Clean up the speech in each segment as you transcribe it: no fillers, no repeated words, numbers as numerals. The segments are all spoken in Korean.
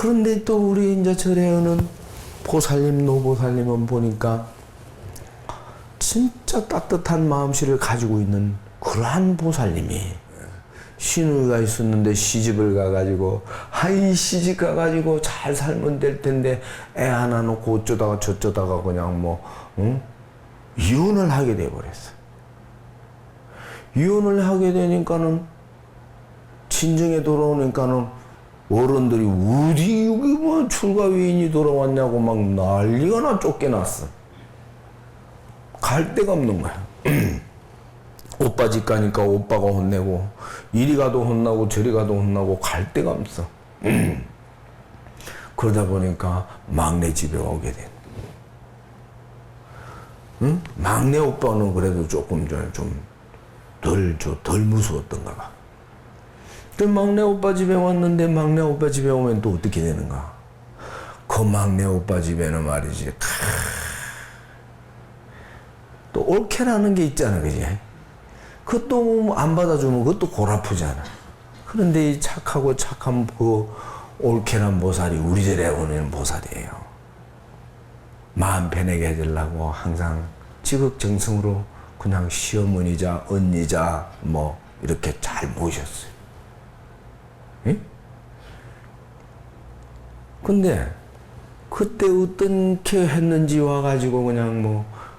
그런데 또 우리 이제 절에 오는 보살님, 노보살님은 보니까 진짜 따뜻한 마음씨를 가지고 있는 그러한 보살님이 시누이가 있었는데 시집을 가가지고 하이 시집 가가지고 잘 살면 될 텐데 애 하나 놓고 어쩌다가 저쩌다가 그냥 뭐 이혼을 하게 돼버렸어. 이혼을 하게 되니까는 친정에 돌아오니까는 어른들이 어디 여기 뭐 출가위인이 돌아왔냐고 막 난리가 나 쫓겨났어. 갈 데가 없는 거야. 오빠 집 가니까 오빠가 혼내고 이리 가도 혼나고 저리 가도 혼나고 갈 데가 없어. 그러다 보니까 막내 집에 오게 돼. 응? 막내 오빠는 그래도 조금 덜 무서웠던가 봐. 그 막내 오빠 집에 왔는데 막내 오빠 집에 오면 또 어떻게 되는가? 그 막내 오빠 집에는 말이지. 또 옳게라는 게 있잖아, 그지? 그것도 안 받아주면 그것도 골 아프잖아. 그런데 이 착하고 착한 그 옳게란 보살이 우리 절에 오는 보살이에요. 마음 편하게 해주려고 항상 지극정성으로 그냥 시어머니자 언니자 뭐 이렇게 잘 모셨어요. 예? 근데 그때 어떻게 했는지 와가지고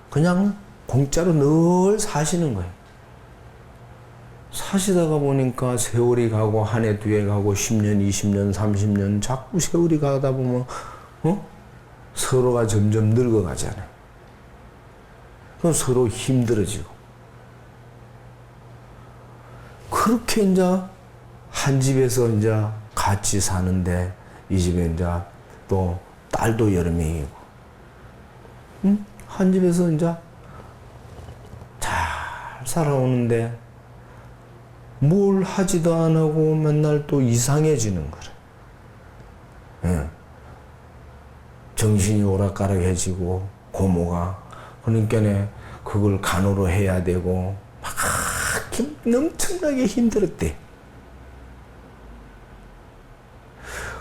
그냥 공짜로 늘 사시는 거예요. 사시다가 보니까 세월이 가고 한 해 뒤에 가고 10년, 20년, 30년 자꾸 세월이 가다 보면 서로가 점점 늙어가잖아요. 그럼 서로 힘들어지고 그렇게 이제 한 집에서 이제 같이 사는데 이 집에 이제 또 딸도 여러 명이고 한 집에서 이제 잘 살아오는데 뭘 하지도 안 하고 맨날 또 이상해지는 거래. 예. 정신이 오락가락해지고 고모가 그러니까 그걸 간호로 해야 되고 막 엄청나게 힘들었대.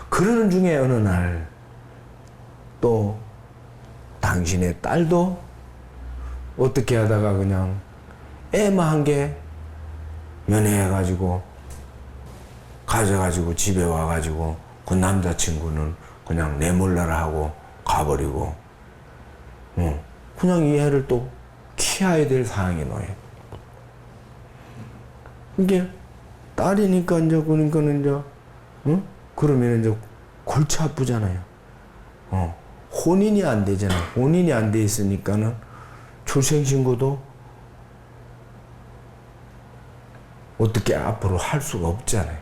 그러는 중에 어느 날 또 당신의 딸도 어떻게 하다가 그냥 애만 한 개 연애해가지고 가져가지고 집에 와가지고 그 남자친구는 그냥 내몰라라 하고 가버리고 그냥 이 애를 또 키워야 될 상황이 놓여. 이게 딸이니까 이제 그러니까는 이제 그러면 이제 골치 아프잖아요. 혼인이 안 되잖아. 혼인이 안 돼 있으니까는 출생신고도 어떻게 앞으로 할 수가 없잖아요.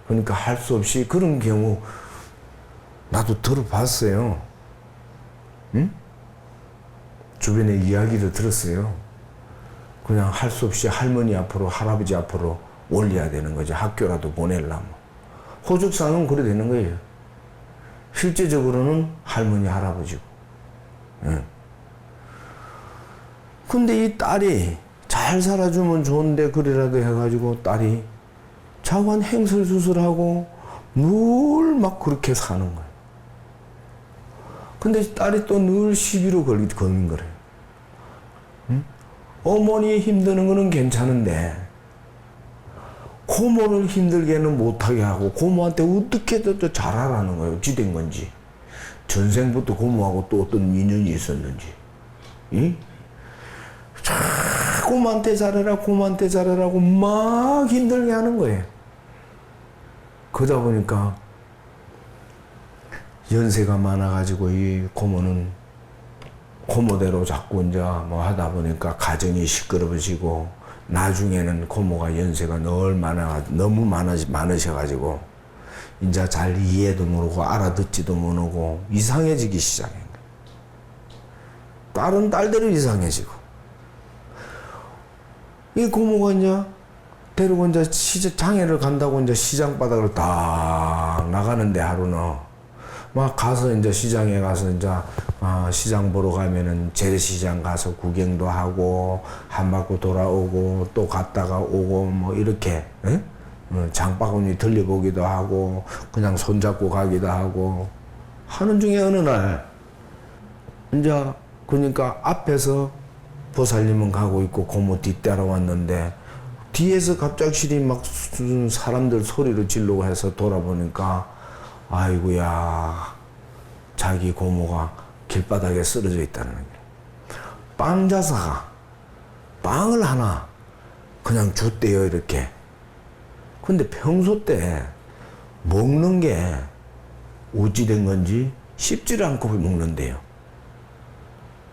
그러니까 할 수 없이 그런 경우 나도 들어봤어요. 응? 주변에 이야기도 들었어요. 그냥 할 수 없이 할머니 앞으로 할아버지 앞으로 올려야 되는 거지. 학교라도 보내려면. 호적상은 그래 되는 거예요. 실제적으로는 할머니 할아버지고. 응. 근데 이 딸이 잘 살아주면 좋은데 그래라도 해가지고 딸이 자관 행설 수술하고 늘 막 그렇게 사는 거예요. 근데 딸이 또 늘 시비로 걸린 거래요. 응? 어머니 힘드는 거는 괜찮은데 고모를 힘들게는 못하게 하고 고모한테 어떻게 더 잘하라는 거예요. 어찌 된 건지. 전생부터 고모하고 또 어떤 인연이 있었는지. 응? 고모한테 잘해라 고모한테 잘해라고 막 힘들게 하는 거예요. 그러다 보니까 연세가 많아가지고 이 고모는 고모대로 자꾸 이제 뭐 하다 보니까 가정이 시끄러워지고 나중에는 고모가 연세가 너무 많으셔가지고 이제 잘 이해도 모르고 알아듣지도 못하고 이상해지기 시작한 거예요. 딸은 딸대로 이상해지고 이 고모가 이제 데리고 이제 장애를 간다고 이제 시장 바닥을 딱 나가는데 하루는 막 가서 이제 시장에 가서 이제 시장 보러 가면은 재래시장 가서 구경도 하고 한 바퀴 돌아오고 또 갔다가 오고 뭐 이렇게 에? 장바구니 들려보기도 하고 그냥 손잡고 가기도 하고 하는 중에 어느 날 이제 그러니까 앞에서 보살님은 가고 있고 고모 뒤따라왔는데 뒤에서 갑작스레 막 사람들 소리를 지르고 해서 돌아보니까 아이고야 자기 고모가 길바닥에 쓰러져 있다는 거예요. 빵자사가 빵을 하나 그냥 줬대요 이렇게. 근데 평소 때 먹는 게 어찌된 건지 씹지를 않고 먹는데요.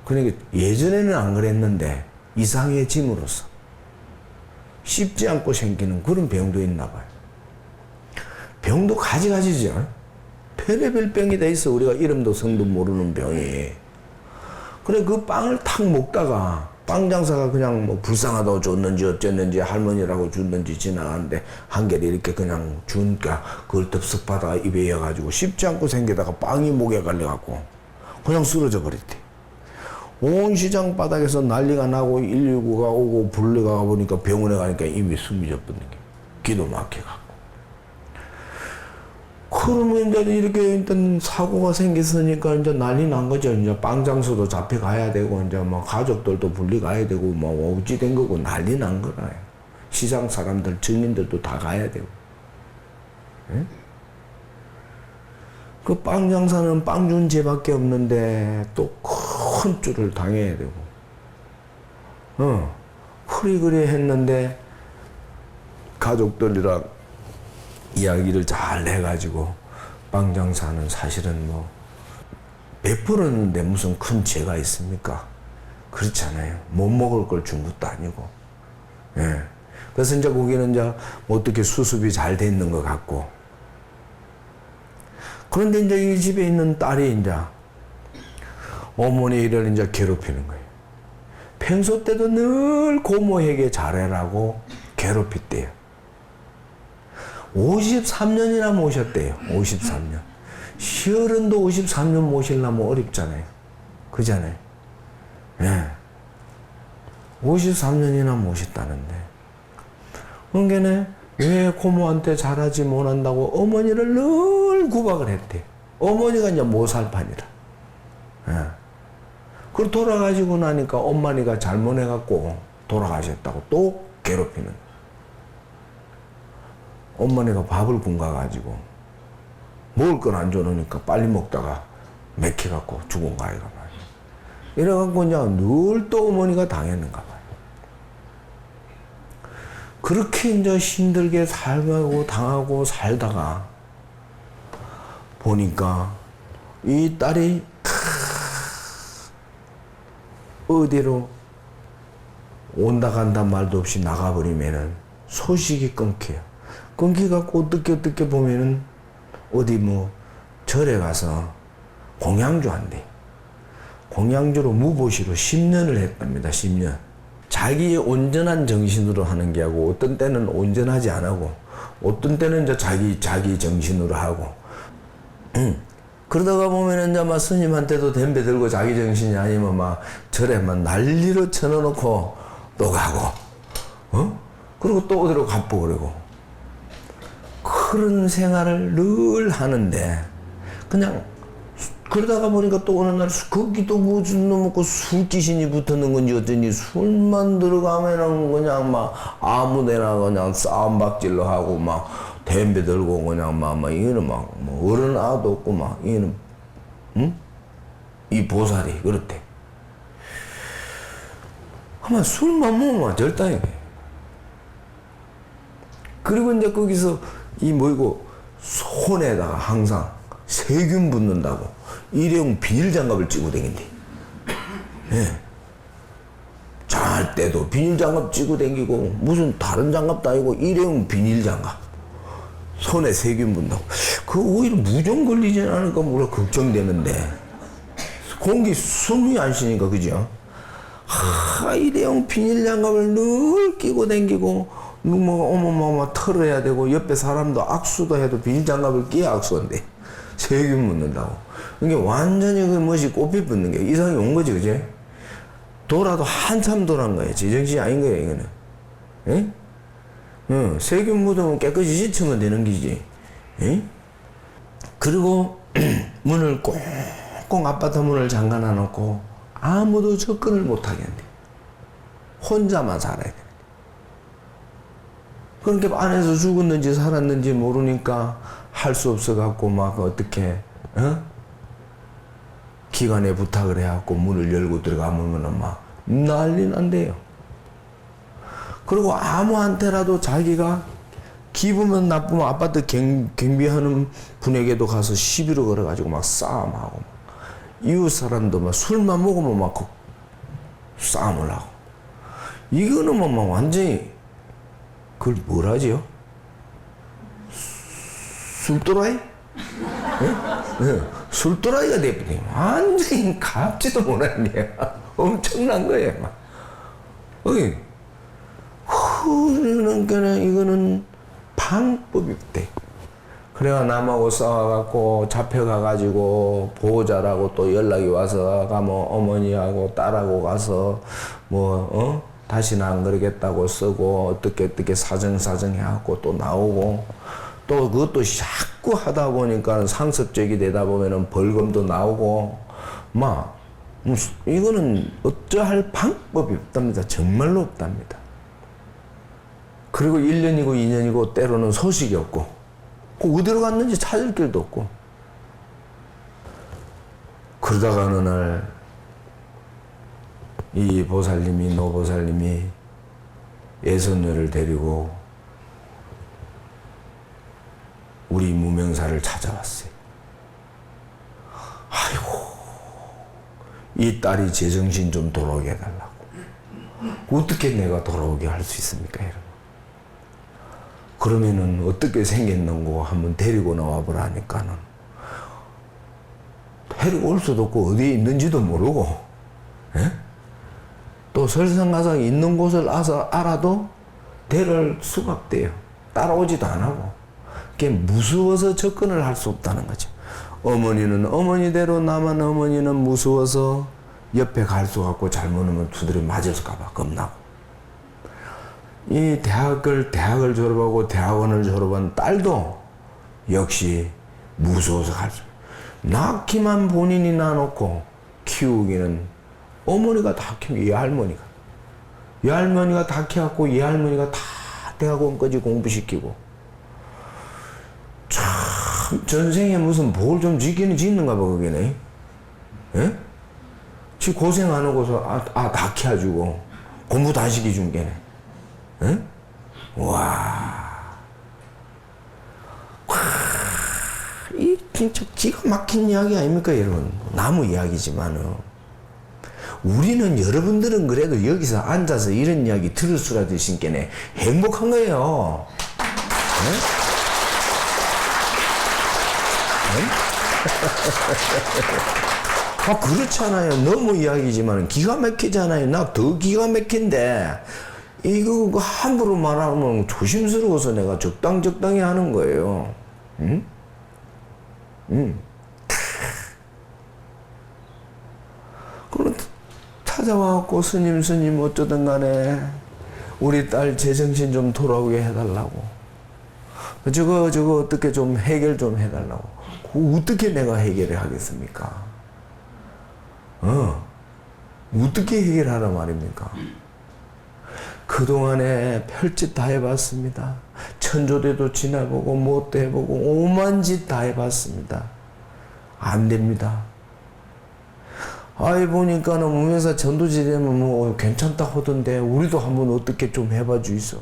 그러니까 예전에는 안 그랬는데 이상해짐으로써 씹지 않고 생기는 그런 병도 있나 봐요. 병도 가지가지죠. 별의별 병이 다 있어. 우리가 이름도 성도 모르는 병이. 그래 그 빵을 탁 먹다가 빵 장사가 그냥 뭐 불쌍하다고 줬는지 어쨌는지 할머니라고 줬는지 지나가는데 한 개를 이렇게 그냥 주니까 그걸 덥석 받아가 입에 이어가지고 씹지 않고 생기다가 빵이 목에 걸려갖고 그냥 쓰러져 버렸대. 온 시장 바닥에서 난리가 나고 119가 오고 불러가 보니까 병원에 가니까 이미 숨이 젖버린 게 기도 막혀갖고. 그러면 이제 이렇게 일단 사고가 생겼으니까 이제 난리 난 거죠. 이제 빵 장소도 잡혀가야 되고 이제 뭐 가족들도 분리가야 되고 뭐 어찌 된 거고 난리 난 거라. 시장 사람들 증인들도 다 가야 되고. 예? 그 빵 장사는 빵 준 죄밖에 없는데 또 큰 줄을 당해야 되고. 그리 했는데 가족들이랑 이야기를 잘 해가지고 빵 장사는 사실은 뭐 베풀었는데 무슨 큰 죄가 있습니까? 그렇잖아요. 못 먹을 걸 준 것도 아니고. 예. 그래서 이제 거기는 이제 어떻게 수습이 잘 돼 있는 것 같고. 그런데 이제 이 집에 있는 딸이 이제 어머니를 이제 괴롭히는 거예요. 평소 때도 늘 고모에게 잘해라고 괴롭혔대요. 53년이나 모셨대요. 53년. 시어른도 53년 모시려면 어렵잖아요. 그잖아요. 예. 53년이나 모셨다는데. 그러니까 왜 고모한테 잘하지 못한다고 어머니를 늘 구박을 했대. 어머니가 이제 모살판이라. 예. 그걸 돌아가시고 나니까 엄마니가 잘못해갖고 돌아가셨다고 또 괴롭히는. 엄마네가 밥을 굶가가지고 먹을 건 안 줘놓으니까 빨리 먹다가 맥혀갖고 죽은 거 아이가 말이야. 이래갖고 이제 늘 또 어머니가 당했는가 봐요. 그렇게 이제 힘들게 살고 당하고 살다가 보니까 이 딸이 어디로 온다 간다 말도 없이 나가버리면은 소식이 끊겨요. 끊기갖고 어떻게 보면은 어디 뭐 절에 가서 공양주 한대. 공양주로 무보시로 10년을 했답니다. 10년. 자기의 온전한 정신으로 하는 게 하고 어떤 때는 온전하지 안 하고 어떤 때는 이제 자기 정신으로 하고. 그러다가 보면은 이제 막 스님한테도 덤벼 들고 자기 정신이 아니면 막 절에 막 난리로 쳐놓고 또 가고, 그리고 또 어디로 갚고 그러고. 그런 생활을 늘 하는데, 그냥, 그러다가 보니까 또 어느 날, 거기도 무슨 놈 그 술귀신이 붙었는 건지 어쩐지 술만 들어가면은 그냥 막 아무 데나 그냥 싸움박질로 하고 막 댐벼 들고 그냥 막 이거는 막 뭐 어른 아도 없고 막 이거는, 이 보살이 그렇대. 아마 술만 먹으면 절단이네. 그리고 이제 거기서 이 뭐이고 손에다가 항상 세균 붙는다고 일회용 비닐 장갑을 찌고 다닌대. 예. 잘 때도 비닐 장갑 찌고 다니고 무슨 다른 장갑도 아니고 일회용 비닐 장갑. 손에 세균 붙는다고. 그 오히려 무좀 걸리지 않을까 뭐라 걱정되는데 공기 숨이 안 쉬니까 그죠? 일회용 비닐 장갑을 늘 끼고 다니고 뭐 어머머머 털어야 되고 옆에 사람도 악수도 해도 비닐 장갑을 끼야 악수한대. 세균 묻는다고. 이게 완전히 그 멋이 꽃피 붙는 게 이상이 온 거지, 그지? 돌아도 한참 돌아간 거야. 제정신이 아닌 거야, 이거는. 에? 세균 묻으면 깨끗이 씻으면 되는 기지. 에? 그리고 문을 꽁꽁 아파트 문을 잠가 놔놓고 아무도 접근을 못하게 한대. 혼자만 살아야 돼. 그러니까 안에서 죽었는지 살았는지 모르니까 할 수 없어갖고 막 어떻게 기관에 부탁을 해갖고 문을 열고 들어가면 막 난리 난대요. 그리고 아무한테라도 자기가 기분만 나쁘면 아파트 경비하는 분에게도 가서 시비를 걸어가지고 막 싸움하고 이웃 사람도 막 술만 먹으면 막 싸움을 하고 이거는 막 완전히 그걸 뭐라 하지요? 술도라이? 술도라이가 돼버려. 완전히 갑지도 못하네. 엄청난 거예요. 막. 그러니까 이거는 방법이 없대. 그래가 남하고 싸워갖고 잡혀가가지고 보호자라고 또 연락이 와서 뭐 어머니하고 딸하고 가서 다시는 안 그러겠다고 쓰고 어떻게 사정 해갖고 또 나오고 또 그것도 자꾸 하다 보니까 상습적이 되다 보면은 벌금도 나오고 막 이거는 어쩌할 방법이 없답니다. 정말로 없답니다. 그리고 1년이고 2년이고 때로는 소식이 없고 어디로 갔는지 찾을 길도 없고 그러다가 어느 날 이 보살님이 노보살님이 예선녀를 데리고 우리 무명사를 찾아왔어요. 아이고 이 딸이 제정신 좀 돌아오게 해달라고. 어떻게 내가 돌아오게 할 수 있습니까 여러분? 그러면은 어떻게 생겼는고 한번 데리고 나와보라 하니까는 데리고 올 수도 없고 어디에 있는지도 모르고 또 설상가상 있는 곳을 알아도 데려올 수가 없대요. 따라오지도 안 하고 그게 무서워서 접근을 할 수 없다는 거죠. 어머니는 어머니대로 나만 어머니는 무서워서 옆에 갈 수 없고 잘못 오면 두드려 맞을까봐 겁나고 이 대학을 졸업하고 대학원을 졸업한 딸도 역시 무서워서 갈 수. 낳기만 본인이 낳아놓고 키우기는 어머니가 다 키우고 이 할머니가 다 키웠고 이 할머니가 다 대학원까지 공부시키고 참 전생에 무슨 복을 좀 짓기는 짓는가 봐 그게네. 예? 지 고생 안 하고서 다 키워주고 공부 다 시켜준 게네. 예? 이 진짜 기가 막힌 이야기 아닙니까 여러분? 나무 이야기지만은 우리는 여러분들은 그래도 여기서 앉아서 이런 이야기 들을 수라도 있으니까 행복한 거예요. 네? 네? 그렇잖아요. 너무 이야기지만 기가 막히잖아요. 나 더 기가 막힌데 이거 함부로 말하면 조심스러워서 내가 적당히 하는 거예요. 응? 그럼 찾아와갖고 스님 어쩌든 간에 우리 딸 제정신 좀 돌아오게 해달라고. 저거 어떻게 좀 해결 좀 해달라고. 어떻게 내가 해결을 하겠습니까? 어떻게 해결하란 말입니까? 그동안에 별짓 다 해봤습니다. 천조대도 지나보고 뭣도 해보고 오만 짓 다 해봤습니다. 안 됩니다. 아이 보니까는 무명사 전도지 되면 뭐 괜찮다 하던데 우리도 한번 어떻게 좀 해봐 주이소.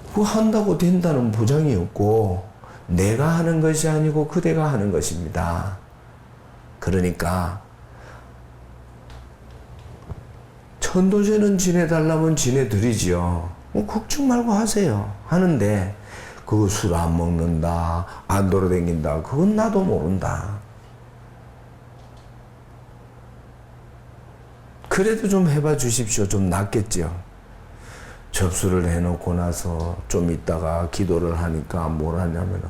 그거 한다고 된다는 보장이 없고 내가 하는 것이 아니고 그대가 하는 것입니다. 그러니까 천도제는 지내달라면 지내드리지요. 뭐 걱정 말고 하세요. 하는데 그거 술 안 먹는다, 안 돌아다닌다, 그건 나도 모른다. 그래도 좀 해봐 주십시오. 좀 낫겠죠. 접수를 해놓고 나서 좀 있다가 기도를 하니까 뭘 하냐면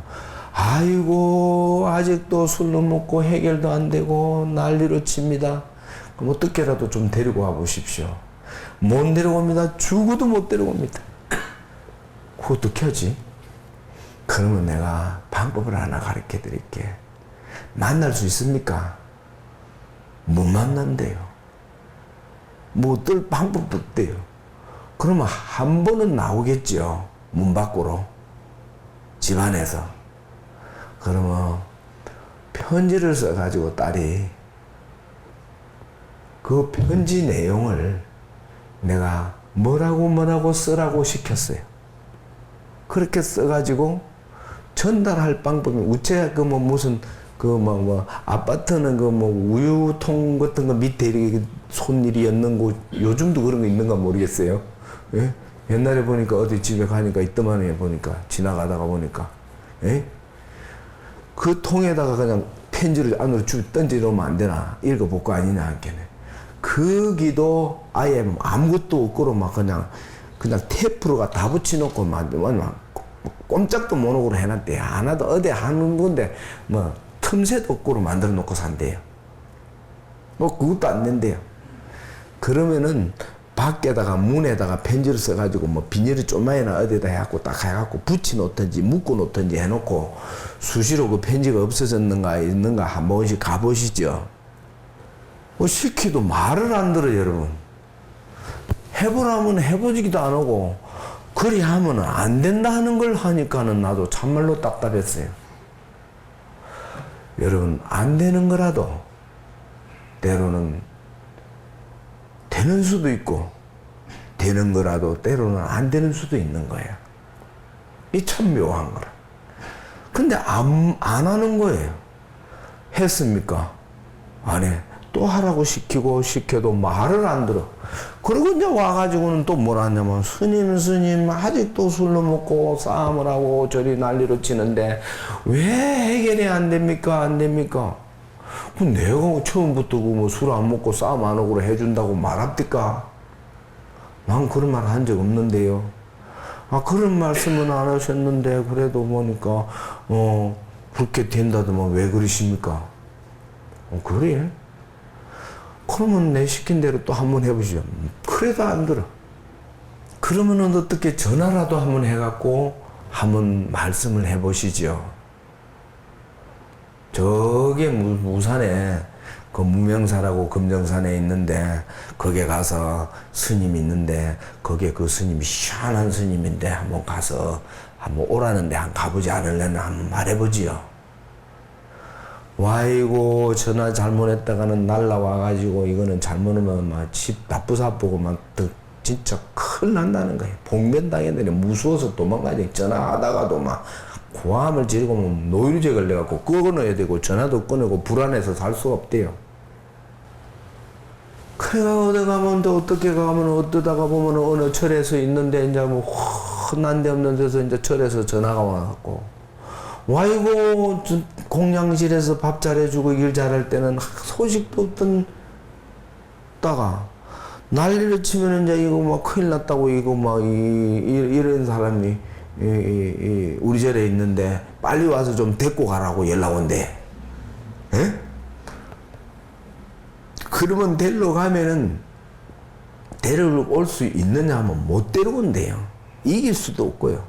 아이고 아직도 술도 먹고 해결도 안 되고 난리로 칩니다. 그럼 어떻게라도 좀 데리고 와 보십시오. 못 데려옵니다. 죽어도 못 데려옵니다. 그거 어떻게 하지? 그러면 내가 방법을 하나 가르쳐 드릴게. 만날 수 있습니까? 못 만난대요. 뭐 어떨 방법도 없대요. 그러면 한 번은 나오겠죠. 문 밖으로. 집안에서. 그러면 편지를 써가지고 딸이 그 편지 내용을 내가 뭐라고 쓰라고 시켰어요. 그렇게 써가지고 전달할 방법이 우체 무슨 아파트는 우유통 같은 거 밑에 이렇게 손일이 였는 곳 요즘도 그런 거 있는가 모르겠어요. 예? 옛날에 보니까 어디 집에 가니까 있더만요. 보니까 지나가다가 보니까 예? 그 통에다가 그냥 편지를 안으로 던져 놓으면 안 되나? 읽어볼 거 아니냐 하겠네. 거기도 아예 아무것도 없고 막 그냥 테이프로가 다 붙여놓고 막 꼼짝도 못 하고 해놨대요. 하나도 어디 하는 건데 뭐 틈새도 없고 만들어 놓고 산대요. 뭐 그것도 안 된대요. 그러면은 밖에다가 문에다가 편지를 써가지고 뭐 비닐을 좀만이나 어디다 해갖고 딱 해갖고 붙여놓든지 묶어놓든지 해놓고 수시로 그 편지가 없어졌는가 있는가 한 번씩 가보시죠. 뭐 시키도 말을 안 들어요, 여러분. 해보라면 해보지기도 안 하고 그리 하면 안 된다 하는 걸 하니까는 나도 참말로 답답했어요. 여러분, 안 되는 거라도 때로는 되는 수도 있고 되는 거라도 때로는 안 되는 수도 있는 거예요. 이 참 묘한 거라. 근데 안 하는 거예요. 했습니까? 안 해. 또 하라고 시켜도 말을 안 들어. 그리고 이제 와가지고는 또 뭐라 하냐면 스님 아직도 술로 먹고 싸움을 하고 저리 난리로 치는데 왜 해결이 안 됩니까? 내가 처음부터 술 안 먹고 싸움 안 하고 해준다고 말합니까? 난 그런 말 한 적 없는데요. 그런 말씀은 안 하셨는데 그래도 보니까 그렇게 된다더만 왜 그러십니까? 그래? 그러면 내 시킨 대로 또 한번 해보시죠. 그래도 안 들어. 그러면은 어떻게 전화라도 한번 해갖고 한번 말씀을 해보시죠. 저기 무산에 그 무명사라고 금정산에 있는데 거기에 가서 스님이 있는데 거기에 그 스님이 시원한 스님인데 한번 가서 한번 오라는데 한번 가보지 않을래나 한번 말해보지요. 와이고 전화 잘못했다가는 날라와가지고 이거는 잘못하면 막 집 나쁘사보고 막 진짜 큰일 난다는 거예요. 봉변 당했더니 무서워서 도망가지. 전화하다가도 막 고함을 지르고 노이로제 걸려갖고 끊어야 되고 전화도 끊고 불안해서 살 수가 없대요. 그래가 어디 가면 또 어떻게 가면 어떠다가 보면 어느 절에서 있는데 이제 뭐 난데없는 데서 이제 절에서 전화가 와갖고 와이고 공양실에서 밥 잘해주고 일 잘할 때는 소식도 없던 다가 난리를 치면 이제 이거 막 큰일 났다고 이거 막 이런 사람이 우리 절에 있는데 빨리 와서 좀 데리고 가라고 연락 온대. 에? 그러면 데리러 가면은 데리러 올 수 있느냐 하면 못 데려온대요. 이길 수도 없고요.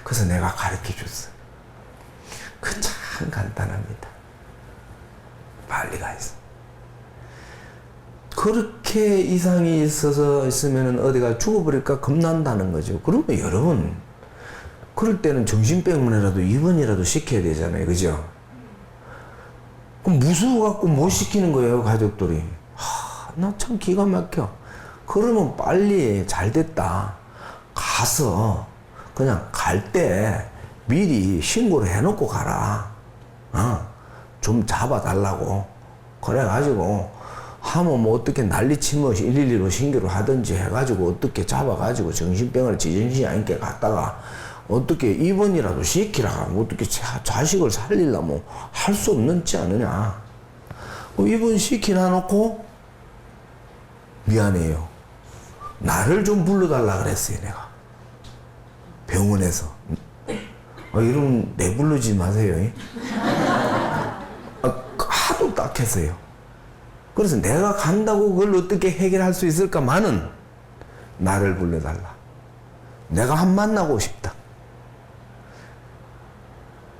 그래서 내가 가르쳐 줬어. 그 참 간단합니다. 빨리 가 있어. 그렇게 이상이 있으면 어디가 죽어버릴까 겁난다는 거죠. 그러면 여러분, 그럴 때는 정신병원이라도 입원이라도 시켜야 되잖아요. 그죠? 그럼 무서워갖고 못 시키는 거예요, 가족들이. 나 참 기가 막혀. 그러면 빨리 잘 됐다. 가서 그냥 갈 때 미리 신고를 해놓고 가라. 좀 잡아달라고. 그래가지고 하면 뭐 어떻게 난리치면 112로 신고를 하든지 해가지고 어떻게 잡아가지고 정신병원에 지정신이 아니게 갔다가 어떻게 입원이라도 시키라. 어떻게 자식을 살리려면 할 수 없는지 않느냐. 입원 시키나 놓고 미안해요. 나를 좀 불러달라 그랬어요, 내가. 병원에서. 이러면 내부르지 마세요. 하도 딱했어요. 그래서 내가 간다고 그걸 어떻게 해결할 수 있을까만은 나를 불러달라. 내가 한 만나고 싶다.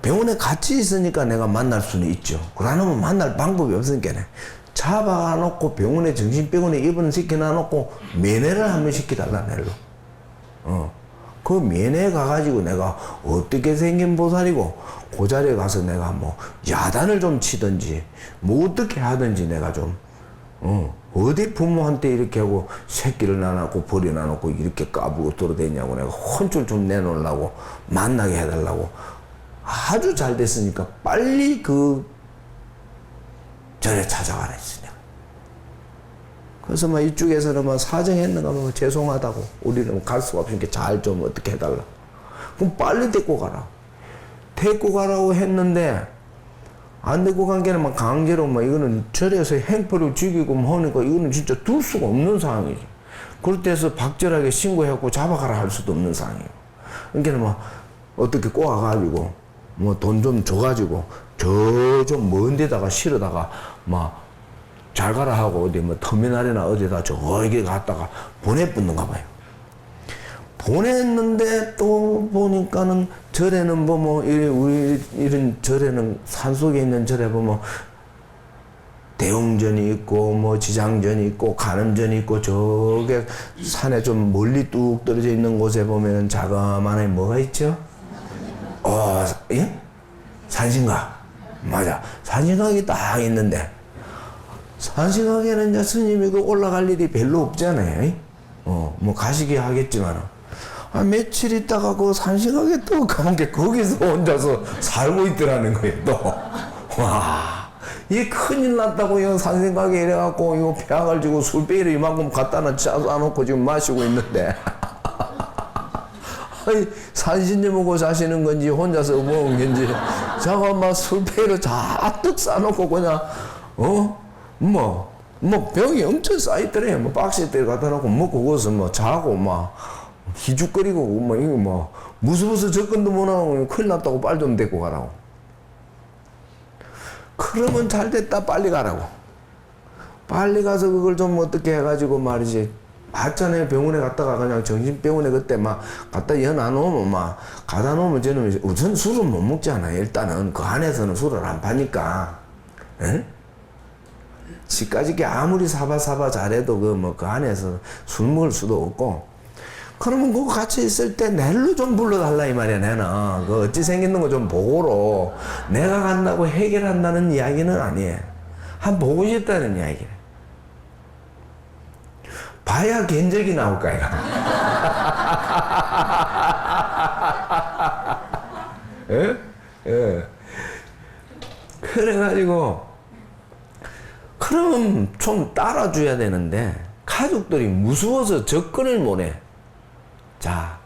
병원에 같이 있으니까 내가 만날 수는 있죠. 그러면 만날 방법이 없으니까 잡아놓고 병원에 정신병원에 입원시켜놔놓고 면회를 한번 시켜달라 내로. 그 면회 가가지고 내가 어떻게 생긴 보살이고 그 자리에 가서 내가 뭐 야단을 좀 치든지 뭐 어떻게 하든지 내가 좀 어디 부모한테 이렇게 하고 새끼를 낳아놓고 버려놔놓고 이렇게 까불고 돌아다니냐고 내가 혼쭐 좀 내놓으려고 만나게 해달라고 아주 잘 됐으니까 빨리 그 절에 찾아가라 했으냐. 그래서 막 이쪽에서는 막 사정했는가 뭐 죄송하다고 우리는 갈 수가 없으니까 잘 좀 어떻게 해달라. 그럼 빨리 데리고 가라. 데리고 가라고 했는데 안 데리고 간 게는 막 강제로 막 이거는 절에서 행포를 죽이고 뭐 하니까 이거는 진짜 둘 수가 없는 상황이지. 그럴 때서 박절하게 신고해갖고 잡아가라 할 수도 없는 상황이에요. 그러니까 막 어떻게 꼬아가지고 뭐 돈 좀 줘가지고 저 좀 먼 데다가 실어다가 막 잘 가라 하고 어디 뭐 터미널이나 어디다 저기 갔다가 보내붙는가 봐요. 보냈는데 또 보니까는 절에는 우리 이런 절에는 산속에 있는 절에 보면 대웅전이 있고 뭐 지장전이 있고 간음전이 있고 저게 산에 좀 멀리 뚝 떨어져 있는 곳에 보면 자그마한 뭐가 있죠? 예? 산신각. 맞아. 산신각이 딱 있는데 산신각에는 이제 스님이 그 올라갈 일이 별로 없잖아요. 뭐 가시기 하겠지만 며칠 있다가 그 산신각에 또 가본 게 거기서 혼자서 살고 있더라는 거예요. 또 와, 이 큰일 났다고 산신각에 이래갖고 이거 폐악을 지고 술배기를 이만큼 갖다 짜놓고 지금 마시고 있는데 아니 산신님하고 사시는 건지 혼자서 먹은 건지 저거 막 술배기를 잔뜩 싸놓고 그냥 뭐 병이 엄청 쌓이더래요. 뭐 박스에 갖다 놓고 먹고 거기서 뭐 자고 막 기죽거리고 뭐 이거 뭐 무서워서 접근도 못하고 큰일 났다고 빨리 좀 데리고 가라고. 그러면 잘 됐다 빨리 가라고. 빨리 가서 그걸 좀 어떻게 해가지고 말이지. 맞잖아요. 병원에 갔다가 그냥 정신병원에 그때 막 갖다 연 안 오면 막 가다 놓으면 저는 우선 술을 못 먹잖아요. 일단은 그 안에서는 술을 안 파니까. 에? 지까지 아무리 사바사바 잘해도 그 안에서 술 먹을 수도 없고. 그러면 그거 같이 있을 때 낼로 좀 불러달라 이 말이야. 내는 그 어찌 생겼는 거 좀 보고로 내가 간다고 해결한다는 이야기는 아니에요. 한 보고 싶다는 이야기래. 봐야 견적이 나올까 이거. 예? 예. 그래가지고 그럼 좀 따라줘야 되는데 가족들이 무서워서 접근을 못해. 자,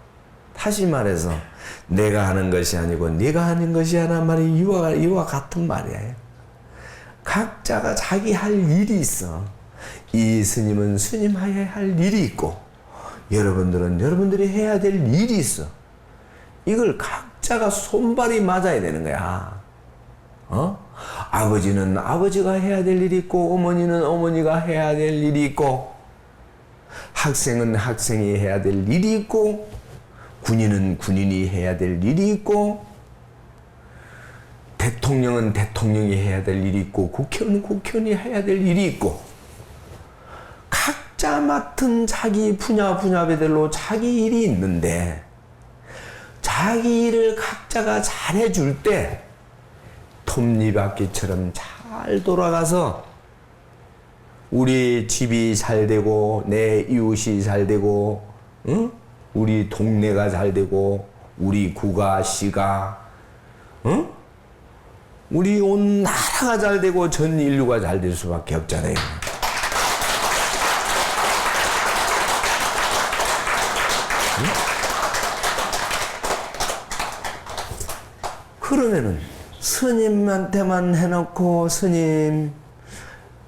다시 말해서 내가 하는 것이 아니고 네가 하는 것이 하란 말이 이와 같은 말이에요. 각자가 자기 할 일이 있어. 이 스님은 스님하에 할 일이 있고 여러분들은 여러분들이 해야 될 일이 있어. 이걸 각자가 손발이 맞아야 되는 거야. 아버지는 아버지가 해야 될 일이 있고 어머니는 어머니가 해야 될 일이 있고 학생은 학생이 해야 될 일이 있고 군인은 군인이 해야 될 일이 있고 대통령은 대통령이 해야 될 일이 있고 국회의원은 국회의원이 해야 될 일이 있고 각자 맡은 자기 분야별로 자기 일이 있는데 자기 일을 각자가 잘해줄 때 톱니바퀴처럼 잘 돌아가서 우리 집이 잘 되고 내 이웃이 잘 되고 응? 우리 동네가 잘 되고 우리 구가 시가 응? 우리 온 나라가 잘 되고 전 인류가 잘 될 수밖에 없잖아요. 응? 그러면은 스님한테만 해놓고 스님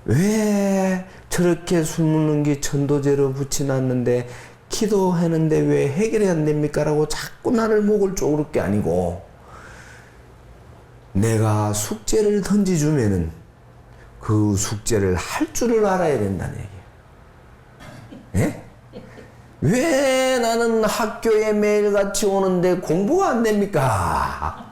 왜 저렇게 술 먹는 게 천도제로 붙여놨는데 기도하는데 왜 해결이 안 됩니까? 라고 자꾸 나를 목을 쪼그릴 게 아니고 내가 숙제를 던져주면은 그 숙제를 할 줄을 알아야 된다는 얘기예요. 예? 왜 나는 학교에 매일같이 오는데 공부가 안 됩니까?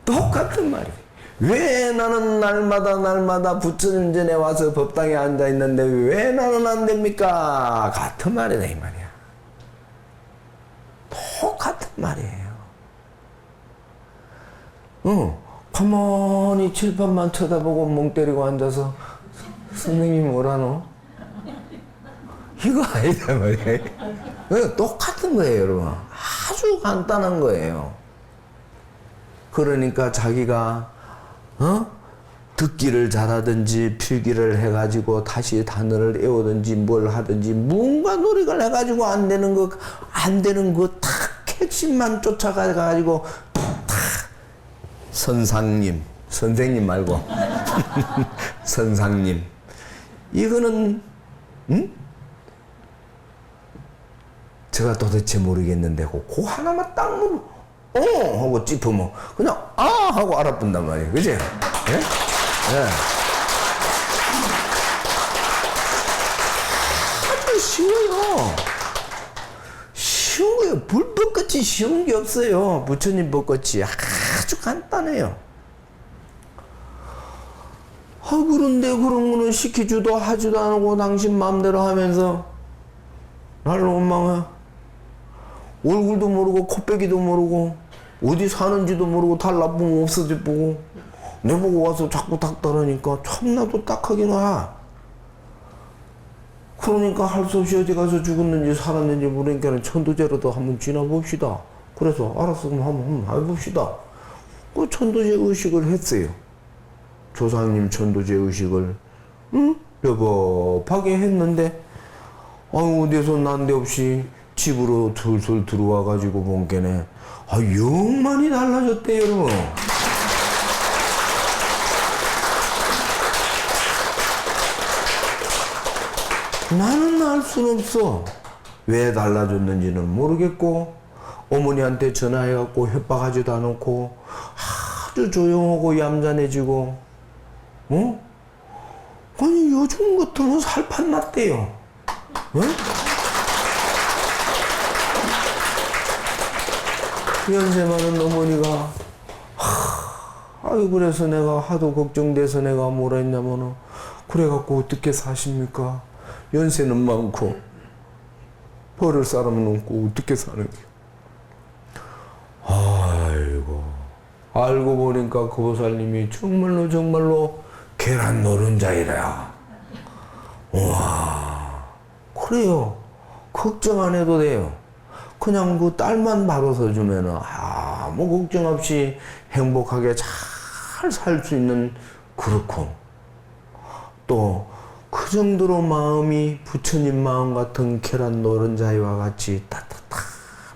똑같은 말이에요. 왜 나는 날마다 부처님 전에 와서 법당에 앉아 있는데 왜 나는 안 됩니까? 같은 말이다 이 말이야. 똑같은 말이에요. 가만히 칠판만 쳐다보고 멍 때리고 앉아서 선생님이 뭐라노? 이거 아니다 말이에요. 똑같은 거예요 여러분. 아주 간단한 거예요. 그러니까 자기가 듣기를 잘하든지 필기를 해가지고 다시 단어를 외우든지 뭘 하든지 뭔가 노력을 해가지고 안 되는 거 딱 핵심만 쫓아가가지고 탁 선생님 말고 선상님 이거는 제가 도대체 모르겠는데 그 하나만 딱 하고 찝으면 그냥 하고 알아본단 말이에요. 그지? 예? 예. 아주 쉬워요. 쉬운 거예요. 불법같이 쉬운 게 없어요. 부처님 법같이 아주 간단해요. 그런데 그런 거는 시키지도 하지도 않고 당신 마음대로 하면서 나를 원망해. 얼굴도 모르고 코빼기도 모르고 어디 사는지도 모르고 달라보면 없어져 보고 내보고 와서 자꾸 닥달하니까 참나도 딱하긴 하. 그러니까 할 수 없이 어디 가서 죽었는지 살았는지 모르니까 천도제라도 한번 지나봅시다. 그래서 알았어 그럼 한번 해봅시다. 그 천도제 의식을 했어요. 조상님 천도제 의식을 여법하게 했는데 어디서 난데없이 집으로 둘둘 들어와 가지고 본 게네 영 많이 달라졌대 여러분. 나는 알 수는 없어. 왜 달라졌는지는 모르겠고 어머니한테 전화해갖고 협박하지도 않고 아주 조용하고 얌전해지고 아니 요즘 같으면 살판 났대요. 연세 많은 어머니가 그래서 내가 하도 걱정돼서 내가 뭐라 했냐면은 그래갖고 어떻게 사십니까? 연세는 많고 벌을 사람은 없고 어떻게 사는 거야? 아이고 알고 보니까 그 보살님이 정말로 계란 노른자이래요. 와 그래요. 걱정 안 해도 돼요. 그냥 그 딸만 바로서 주면은 아무 걱정 없이 행복하게 잘 살 수 있는 그렇고 또 그 정도로 마음이 부처님 마음 같은 계란 노른자이와 같이 따뜻한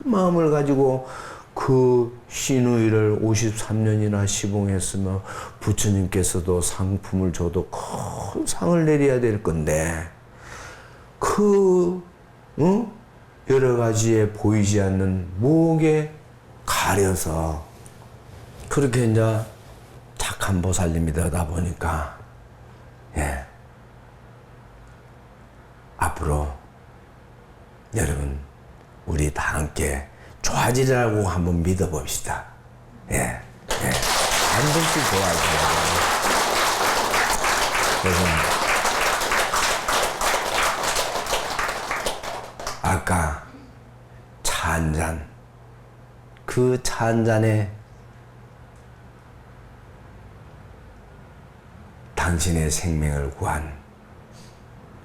마음을 가지고 그 신우이를 53년이나 시봉했으면 부처님께서도 상품을 줘도 큰 상을 내려야 될 건데 여러 가지에 보이지 않는 목에 가려서 그렇게 이제 착한 보살님이 되다 보니까 앞으로 여러분 우리 다 함께 좋아지라고 한번 믿어봅시다. 반드시 좋아져요. 그래서 아까 차 한 잔, 그 차 한 잔에 당신의 생명을 구한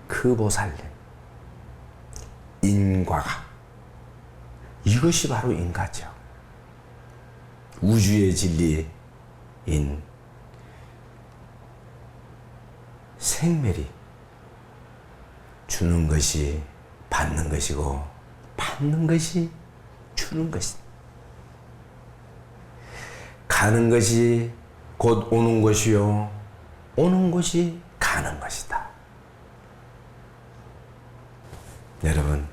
그 보살님, 인과가 이것이 바로 인과죠. 우주의 진리인 생멸이 주는 것이 받는 것이고 받는 것이 주는 것이다. 가는 것이 곧 오는 것이요 오는 것이 가는 것이다. 여러분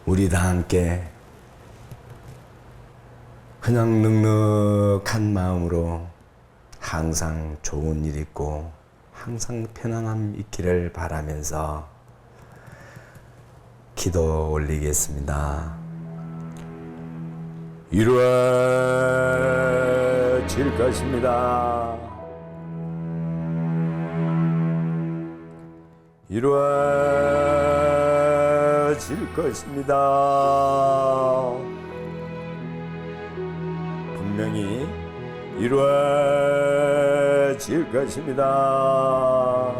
우리 다 함께 그냥 넉넉한 마음으로 항상 좋은 일 있고 항상 편안함 있기를 바라면서 기도 올리겠습니다. 이루어질 것입니다. 이루어질 것입니다. 분명히 이루어질 것입니다.